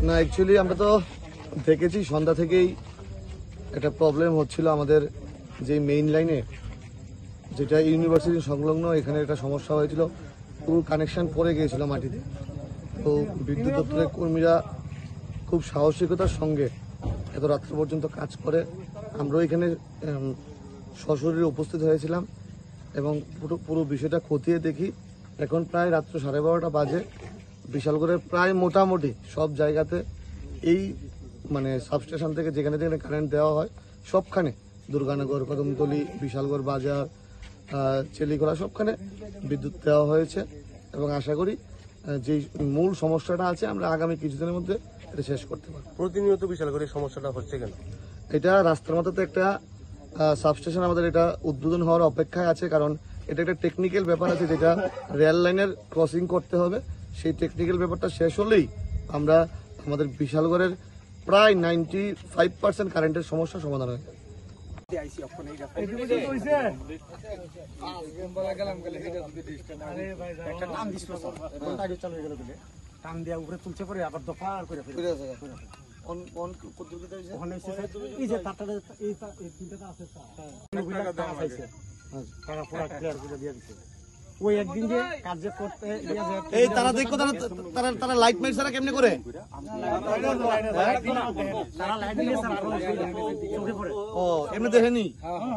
না, অ্যাকচুয়ালি আমরা তো দেখেছি সন্ধ্যা থেকেই একটা প্রবলেম হচ্ছিল আমাদের যে মেইন লাইনে, যেটা ইউনিভার্সিটি সংলগ্ন, এখানে একটা সমস্যা হয়েছিল। পুরো কানেকশন পড়ে গিয়েছিল মাটিতে। তো বিদ্যুৎ দপ্তরের কর্মীরা খুব সাহসিকতার সঙ্গে এত রাত্র পর্যন্ত কাজ করে। আমরাও এখানে সশরীরে উপস্থিত হয়েছিলাম এবং পুরো বিষয়টা খতিয়ে দেখি। এখন প্রায় রাত্র 12:30 বাজে। বিশালগড়ের প্রায় মোটামুটি সব জায়গাতে এই মানে সাবস্টেশন থেকে যেখানে যেখানে কারেন্ট দেওয়া হয় সবখানে, দুর্গানগর, কদমতলী, বিশালগড় বাজার, চেলিখোলা, সবখানে বিদ্যুৎ দেওয়া হয়েছে এবং আশা করি যে মূল সমস্যাটা আছে আমরা আগামী কিছুদিনের মধ্যে এটা শেষ করতে পারব। প্রতিনিয়ত বিশালগড়ে সমস্যাটা হচ্ছে কেন? এটা রাস্তার মধ্যে তো একটা সাবস্টেশন আমাদের এটা উদ্বোধন হওয়ার অপেক্ষায় আছে, কারণ এটা একটা টেকনিক্যাল ব্যাপার আছে যেটা রেল লাইনের ক্রসিং করতে হবে। সেই টেকনিক্যাল ব্যাপারটা শেষ হলেই আমরা আমাদের বিশালগড়ের প্রায় 95% কারেন্টের সমস্যা সমাধান হয়ে যাবে। টান দিয়া উপরে তুলছে পরে আবার দফা করে ওই একদিন যে কাজ করতে এই তারা দেখো তারা লাইট মাইট ছাড়া কেমনে করে? তারা লাইট দিয়ে ও এমনি দেখেনি।